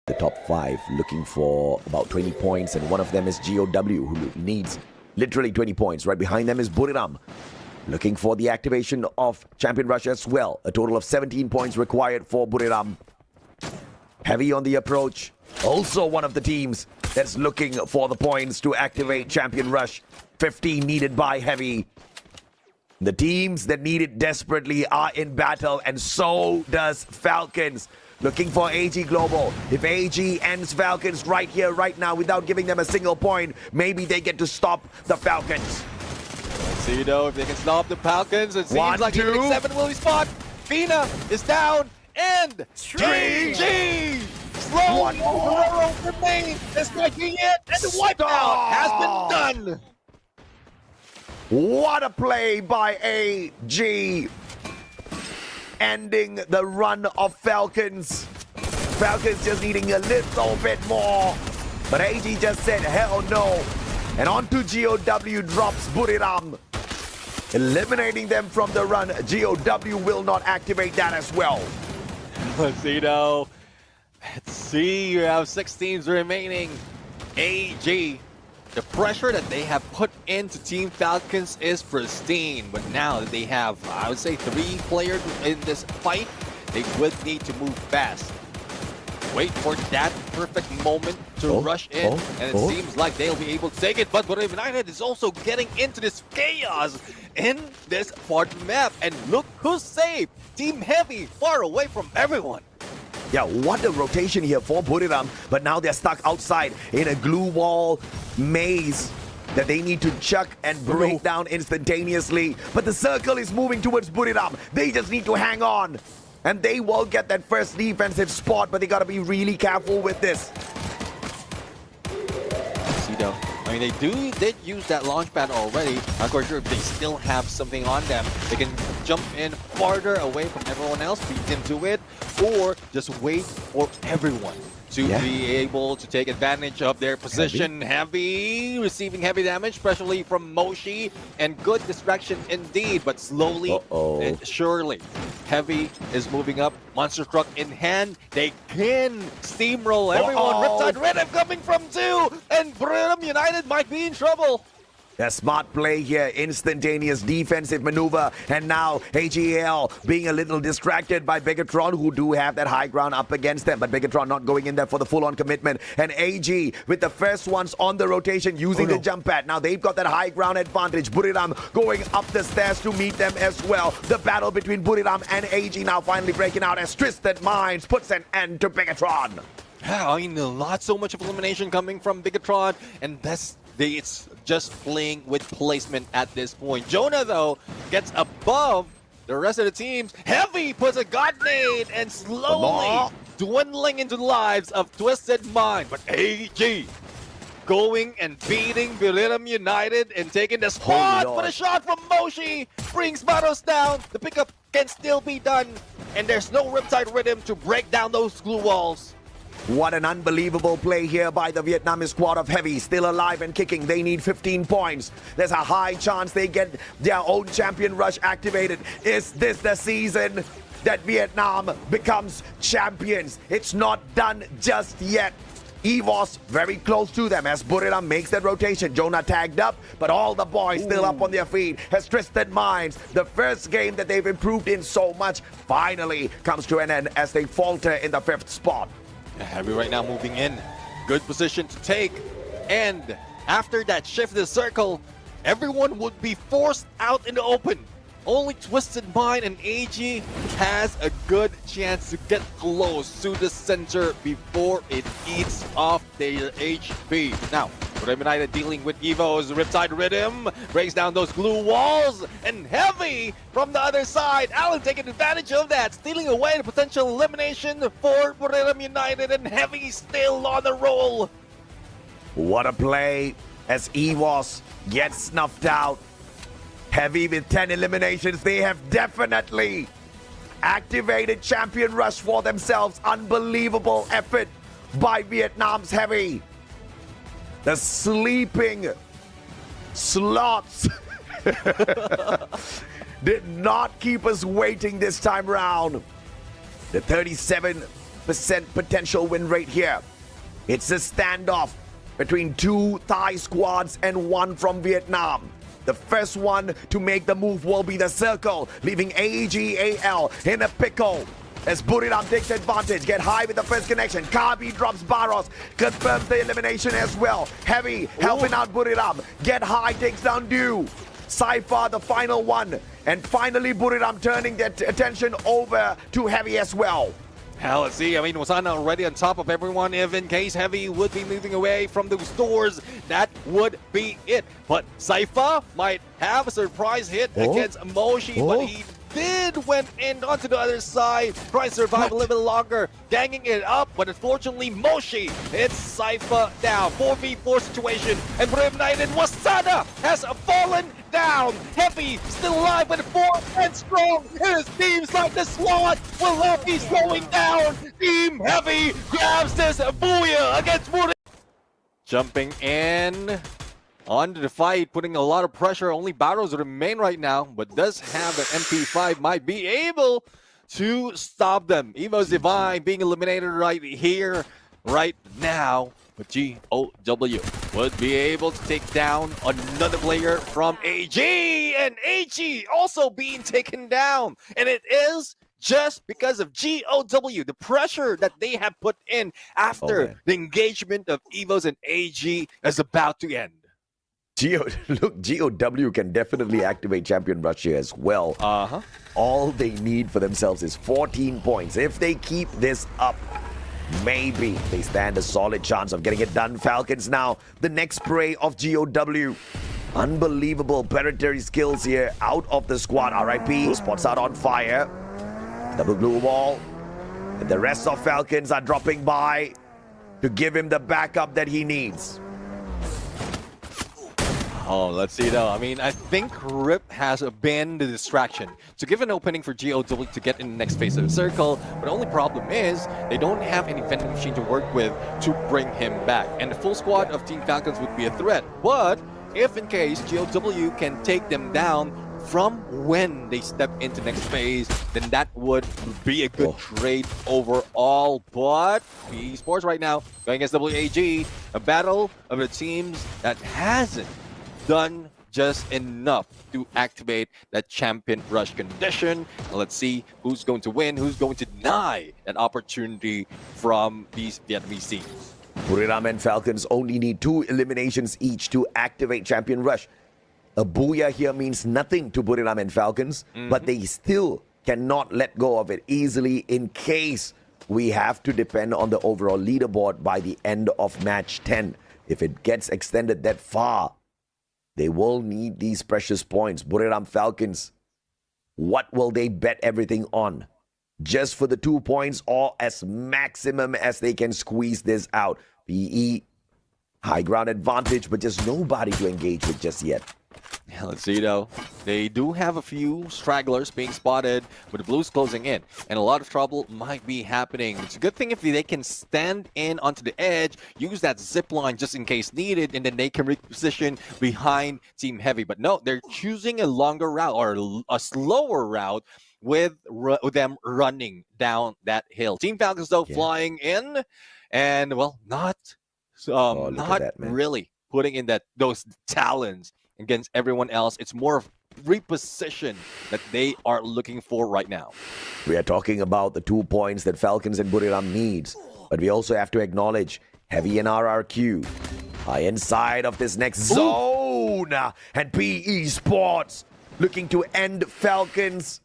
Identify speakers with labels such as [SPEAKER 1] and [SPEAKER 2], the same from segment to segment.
[SPEAKER 1] The top 5 looking for about 20 points, and one of them is GOW, who needs literally 20 points. Right behind them is Buriram, looking for the activation of Champion Rush as well. A total of 17 points required for Buriram. Heavy on the approach. Also one of the teams that's looking for the points to activate Champion Rush. 15 needed by Heavy. The teams that need it desperately are in battle, and so does Falcons. Looking for AG Global. If AG ends Falcons right here, right now, without giving them a single point, maybe they get to stop the Falcons.
[SPEAKER 2] Let's see though if they can stop the Falcons. It seems like even 7 will be spot. Fina is down, and 3G slow remains. It's making it, and the wipeout has been done.
[SPEAKER 1] What a play by AG. Ending the run of Falcons. Falcons just needing a little bit more. But AG just said, hell no. And onto GOW drops Buriram, eliminating them from the run. GOW will not activate that as well.
[SPEAKER 2] Let's see though. Let's see, you have 6 teams remaining. AG, the pressure that they have put into Team Falcons is pristine, but now that they have, I would say, 3 players in this fight, they would need to move fast. Wait for that perfect moment to rush in, and it seems like they'll be able to take it, but Battle United is also getting into this chaos in this part of the map, and look who's safe! Team Heavy, far away from everyone.
[SPEAKER 1] Yeah, what a rotation here for Buriram, but now they're stuck outside in a glue wall maze that they need to chuck and break down instantaneously. But the circle is moving towards Buriram. They just need to hang on, and they will get that first defensive spot, but they gotta be really careful with this.
[SPEAKER 2] See though, I mean, they did use that launch pad already. I'm quite sure if they still have something on them, they can jump in farther away from everyone else, beat them to it, or just wait for everyone to be able to take advantage of their position. Heavy receiving heavy damage, especially from Moshi, and good distraction indeed, but slowly and surely Heavy is moving up. Monster truck in hand, they can steamroll everyone. Riptide Rhythm coming from 2, and Buriram United might be in trouble.
[SPEAKER 1] A smart play here, instantaneous defensive maneuver, and now AGL being a little distracted by Begatron, who do have that high ground up against them, but Begatron not going in there for the full-on commitment, and AG with the first ones on the rotation using the jump pad. Now they've got that high ground advantage. Buriram going up the stairs to meet them as well. The battle between Buriram and AG now finally breaking out as Twisted Minds puts an end to Begatron.
[SPEAKER 2] Yeah, I mean, not so much of elimination coming from Begatron, and it's just playing with placement at this point. Jonah, though, gets above the rest of the teams. Heavy puts a God Nade and slowly dwindling into the lives of Twisted Mind. But AG going and beating Buriram United and taking the spot. But a shot from Moshi brings Maros down. The pickup can still be done, and there's no Riptide Rhythm to break down those glue walls.
[SPEAKER 1] What an unbelievable play here by the Vietnamese squad of Heavy. Still alive and kicking. They need 15 points. There's a high chance they get their own Champion Rush activated. Is this the season that Vietnam becomes champions? It's not done just yet. EVOS very close to them as Buriram makes that rotation. Jonah tagged up, but all the boys still up on their feet. Has Twisted Minds, the first game that they've improved in so much, finally comes to an end as they falter in the 5th spot.
[SPEAKER 2] Heavy right now moving in. Good position to take. And after that shift in the circle, everyone would be forced out in the open. Only Twisted Mind and AG has a good chance to get close to the center before it eats off their HP. Now, Buriram United dealing with Evo's Riptide Rhythm, breaks down those glue walls, and Heavy from the other side. Alan taking advantage of that, stealing away the potential elimination for Buriram United, and Heavy still on the roll.
[SPEAKER 1] What a play as EVOS gets snuffed out. Heavy with 10 eliminations. They have definitely activated Champion Rush for themselves. Unbelievable effort by Vietnam's Heavy. The sleeping slots did not keep us waiting this time round. The 37 100% potential win rate here. It's a standoff between two Thai squads and one from Vietnam. The first one to make the move will be the circle, leaving AGAL in a pickle. As Buriram takes advantage, get high with the first connection. Kabi drops Barros, confirms the elimination as well. Heavy helping out Buriram. Get high takes down Dew. Cypher the final one. And finally Buriram turning their attention over to Heavy as well.
[SPEAKER 2] Hell, let's see. I mean, Wasana already on top of everyone. If in case Heavy would be moving away from those doors, that would be it. But Cypher might have a surprise hit against Moshi, but he did went in onto the other side, trying to survive a little bit longer, ganging it up, but unfortunately Moshi hits Cypher down. 4v4 situation, and Brim Knight and Wasana has fallen down. Heavy still alive, but 4 and strong. It seems like the SWAT will not be slowing down. Team Heavy grabs this booyah against Buriram. Jumping in onto the fight, putting a lot of pressure. Only battles remain right now, but does have an MP5, might be able to stop them. Evo's Divine being eliminated right here, right now. But GOW would be able to take down another player from AG, and AG also being taken down. And it is just because of GOW, the pressure that they have put in after the engagement of Evos and AG is about to end.
[SPEAKER 1] Look, GOW can definitely activate Champion Rush here as well. All they need for themselves is 14 points. If they keep this up, maybe they stand a solid chance of getting it done. Falcons now, the next prey of GOW. Unbelievable predatory skills here out of the squad. RIP spots out on fire. Double blue wall. And the rest of Falcons are dropping by to give him the backup that he needs.
[SPEAKER 2] Oh, let's see though. I mean, I think Rip has been the distraction to give an opening for GOW to get in the next phase of the circle. But the only problem is they don't have any vending machine to work with to bring him back. And the full squad of Team Falcons would be a threat. But if in case GOW can take them down from when they step into next phase, then that would be a good trade overall. But PE Sports right now going against WAG, a battle of the teams that hasn't done just enough to activate that champion rush condition. Let's see who's going to win, who's going to deny that opportunity from these Vietnamese teams.
[SPEAKER 1] Buriram and Falcons only need 2 eliminations each to activate champion rush. A booyah here means nothing to Buriram and Falcons, but they still cannot let go of it easily in case we have to depend on the overall leaderboard by the end of match 10. If it gets extended that far, they will need these precious points. Buriram Falcons, what will they bet everything on? Just for the 2 points or as maximum as they can squeeze this out? PE, high ground advantage, but just nobody to engage with just yet.
[SPEAKER 2] Yeah, let's see though. They do have a few stragglers being spotted, with the Blues closing in, and a lot of trouble might be happening. It's a good thing if they can stand in onto the edge, use that zip line just in case needed, and then they can reposition behind Team Heavy. But no, they're choosing a longer route or a slower route with them running down that hill. Team Falcons though flying in, and well, not really putting in those talons against everyone else. It's more of reposition that they are looking for right now.
[SPEAKER 1] We are talking about the 2 points that Falcons and Buriram needs, but we also have to acknowledge Heavy and RRQ are inside of this next zone. And PE Sports looking to end Falcons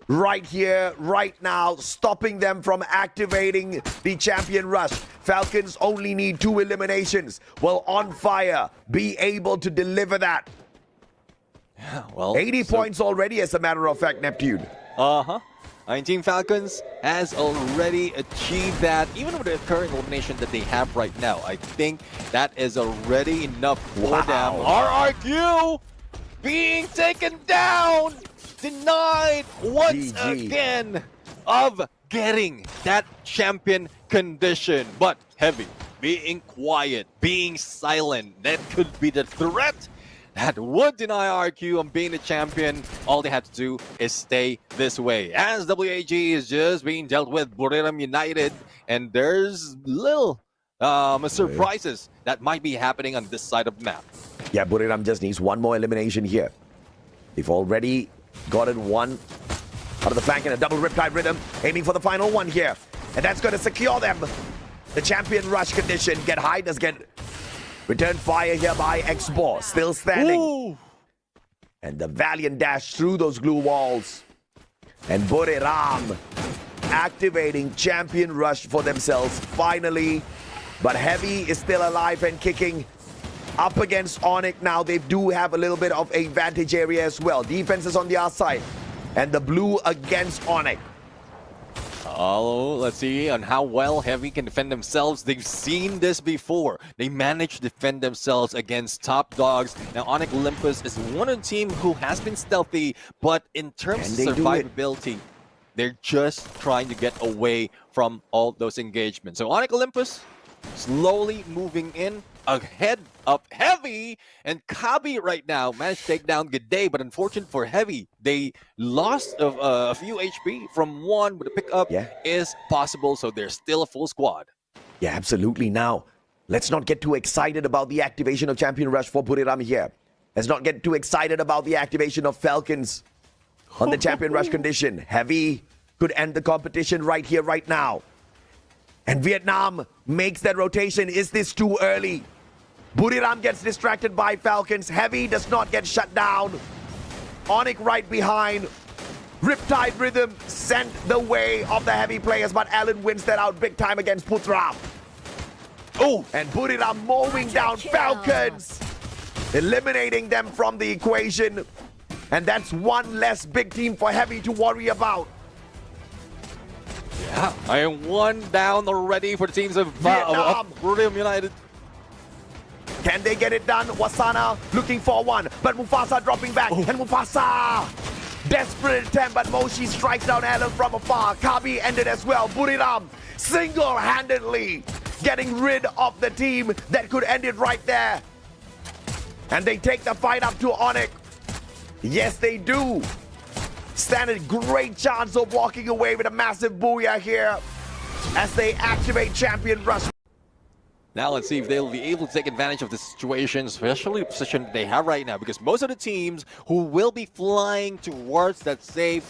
[SPEAKER 1] right here, right now, stopping them from activating the champion rush. Falcons only need 2 eliminations. Will On Fire be able to deliver that?
[SPEAKER 2] Yeah, well,
[SPEAKER 1] 80 points already, as a matter of fact, Neptune.
[SPEAKER 2] Team Falcons has already achieved that. Even with the current elimination that they have right now, I think that is already enough for them. RRQ being taken down, denied once again of getting that champion condition. But Heavy being quiet, being silent, that could be the threat that would deny RQ on being the champion. All they have to do is stay this way. As WAG is just being dealt with Buriram United, and there's little surprises that might be happening on this side of the map.
[SPEAKER 1] Yeah, Buriram just needs one more elimination here. They've already gotten one out of the flank in a double riptide rhythm, aiming for the final one here. And that's going to secure them. The champion rush condition. Get high, does get return fire here by X-Bor. Still standing.
[SPEAKER 2] Ooh.
[SPEAKER 1] And the valiant dash through those glue walls. And Buriram activating champion rush for themselves finally. But Heavy is still alive and kicking. Up against Onyx now, they do have a little bit of a vantage area as well. Defense is on the outside. And the blue against Onyx.
[SPEAKER 2] Oh, let's see on how well Heavy can defend themselves. They've seen this before. They managed to defend themselves against top dogs. Now, Onyx Olympus is one of the team who has been stealthy, but in terms of survivability, they're just trying to get away from all those engagements. So Onyx Olympus slowly moving in ahead of Heavy, and Kabi right now managed to take down G'day, but unfortunate for Heavy, they lost a few HP from one, but the pickup is possible, so they're still a full squad.
[SPEAKER 1] Yeah, absolutely. Now, let's not get too excited about the activation of Champion Rush for Buriram here. Let's not get too excited about the activation of Falcons on the Champion Rush condition. Heavy could end the competition right here, right now. And Vietnam makes that rotation. Is this too early? Buriram gets distracted by Falcons. Heavy does not get shut down. Onyx right behind. Riptide Rhythm sent the way of the Heavy players, but Allen wins that out big time against Putra. Oh, and Buriram mowing down Falcons, eliminating them from the equation. And that's one less big team for Heavy to worry about.
[SPEAKER 2] Yeah, I am one down already for the teams of Buriram United.
[SPEAKER 1] Can they get it done? Wasana looking for one, but Mufasa dropping back, and Mufasa desperate attempt, but Moshi strikes down Alan from afar. Kabi ended as well. Buriram single-handedly getting rid of the team that could end it right there. And they take the fight up to Onyx. Yes, they do. Stand a great chance of walking away with a massive booyah here as they activate Champion Rush.
[SPEAKER 2] Now let's see if they'll be able to take advantage of the situation, especially the position they have right now, because most of the teams who will be flying towards that safe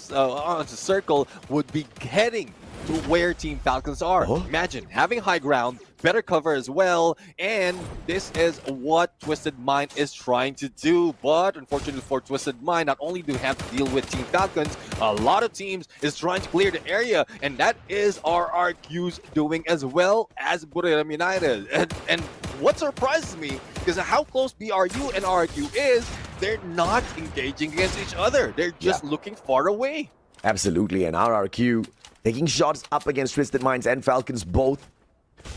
[SPEAKER 2] circle would be heading to where Team Falcons are. Imagine having high ground, better cover as well, and this is what Twisted Mind is trying to do. But unfortunately for Twisted Mind, not only do we have to deal with Team Falcons, a lot of teams is trying to clear the area, and that is RRQ's doing as well as Buriram United. And what surprises me is how close BRU and RRQ is. They're not engaging against each other. They're just looking far away.
[SPEAKER 1] Absolutely, and RRQ taking shots up against Twisted Minds and Falcons both,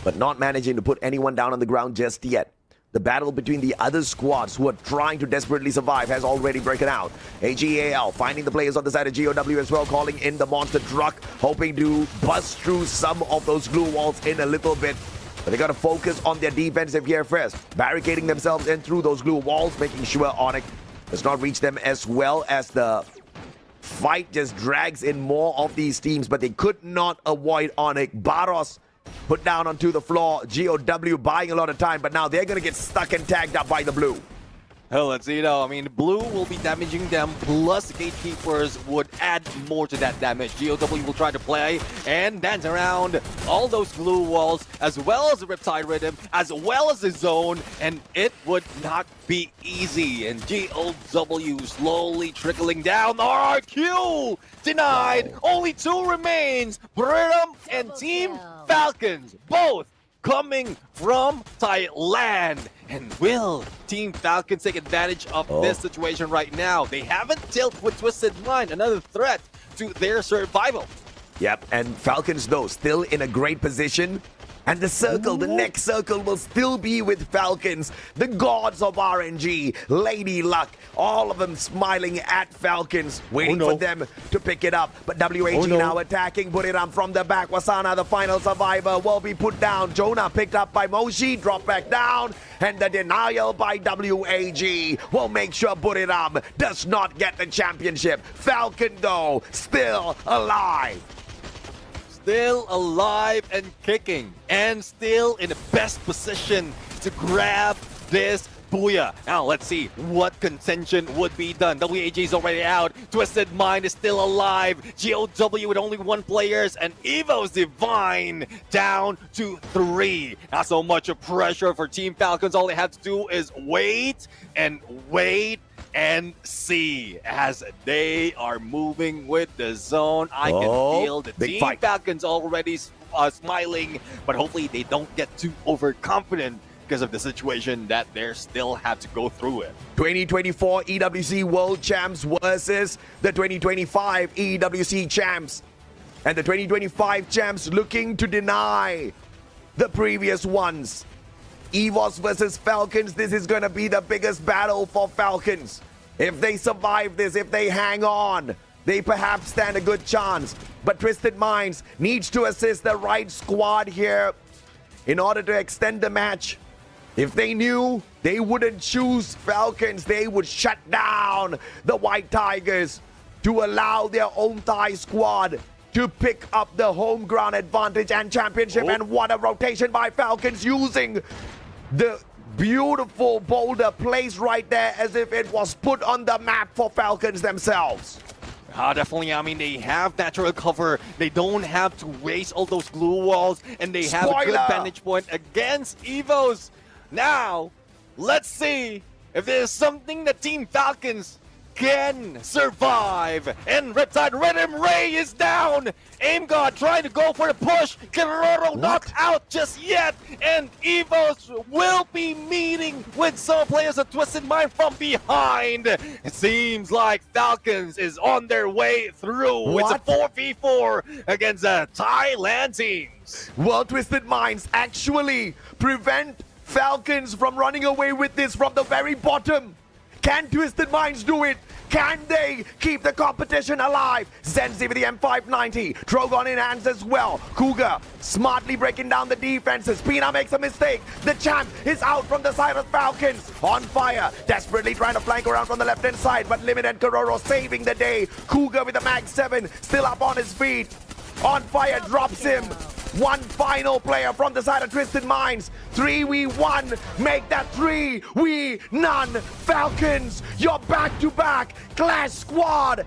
[SPEAKER 1] but not managing to put anyone down on the ground just yet. The battle between the other squads who are trying to desperately survive has already broken out. AGAL finding the players on the side of GOW as well, calling in the monster truck, hoping to bust through some of those glue walls in a little bit. But they got to focus on their defensive gear first, barricading themselves in through those glue walls, making sure Onyx does not reach them, as well as the fight just drags in more of these teams, but they could not avoid Onyx. Barros put down onto the floor. GOW buying a lot of time, but now they're going to get stuck and tagged up by the blue.
[SPEAKER 2] Hell, let's see though. I mean, blue will be damaging them, plus the gatekeepers would add more to that damage. GOW will try to play and dance around all those glue walls, as well as the Riptide Rhythm, as well as the zone, and it would not be easy. And GOW slowly trickling down. RRQ denied. Only two remains. Buriram and Team Falcons, both coming from Thailand. And will Team Falcons take advantage of this situation right now? They haven't dealt with Twisted Mind, another threat to their survival.
[SPEAKER 1] Yep, and Falcons though still in a great position And the circle, the next circle will still be with Falcons, the gods of RNG, Lady Luck, all of them smiling at Falcons, waiting for them to pick it up. But WAG now attacking Buriram from the back. Wasana, the final survivor, will be put down. Jonah picked up by Moshi, dropped back down. And the denial by WAG will make sure Buriram does not get the championship. Falcon, though, still alive.
[SPEAKER 2] Still alive and kicking, and still in the best position to grab this booyah. Now let's see what contention would be done. WAG is already out. Twisted Mind is still alive. GOW with only 1 players, and Evo's Divine down to 3. Not so much of pressure for Team Falcons. All they have to do is wait and see as they are moving with the zone. I can feel the Team Falcons already smiling, but hopefully they don't get too overconfident because of the situation that they still have to go through it.
[SPEAKER 1] 2024 EWC World Champs versus the 2025 EWC Champs. And the 2025 Champs looking to deny the previous ones. EVOS versus Falcons, this is going to be the biggest battle for Falcons. If they survive this, if they hang on, they perhaps stand a good chance. But Twisted Minds needs to assist the right squad here in order to extend the match. If they knew they wouldn't choose Falcons, they would shut down the White Tigers to allow their own Thai squad to pick up the home ground advantage and championship. And what a rotation by Falcons, using the beautiful boulder placed right there as if it was put on the map for Falcons themselves.
[SPEAKER 2] Definitely. I mean, they have natural cover. They don't have to waste all those glue walls, and they have a good vantage point against Evos. Now, let's see if there's something that Team Falcons can survive. And Riptide Rhythm Ray is down. Aim God trying to go for the push. Keroro not out just yet. And Evos will be meeting with some players of Twisted Mind from behind. It seems like Falcons is on their way through. It's a 4v4 against the Thailand teams.
[SPEAKER 1] Well, Twisted Minds actually prevent Falcons from running away with this from the very bottom. Can Twisted Minds do it? Can they keep the competition alive? Zenzi with the M590. Drogon in hands as well. Cougar smartly breaking down the defenses. Pina makes a mistake. The champ is out from the side of Falcons. On fire. Desperately trying to flank around from the left-hand side. But Limit and Kororo saving the day. Cougar with the Mag 7 still up on his feet. On fire drops him. One final player from the side of Twisted Minds. 3v1. Make that 3v none. Falcons, your back-to-back Clash squad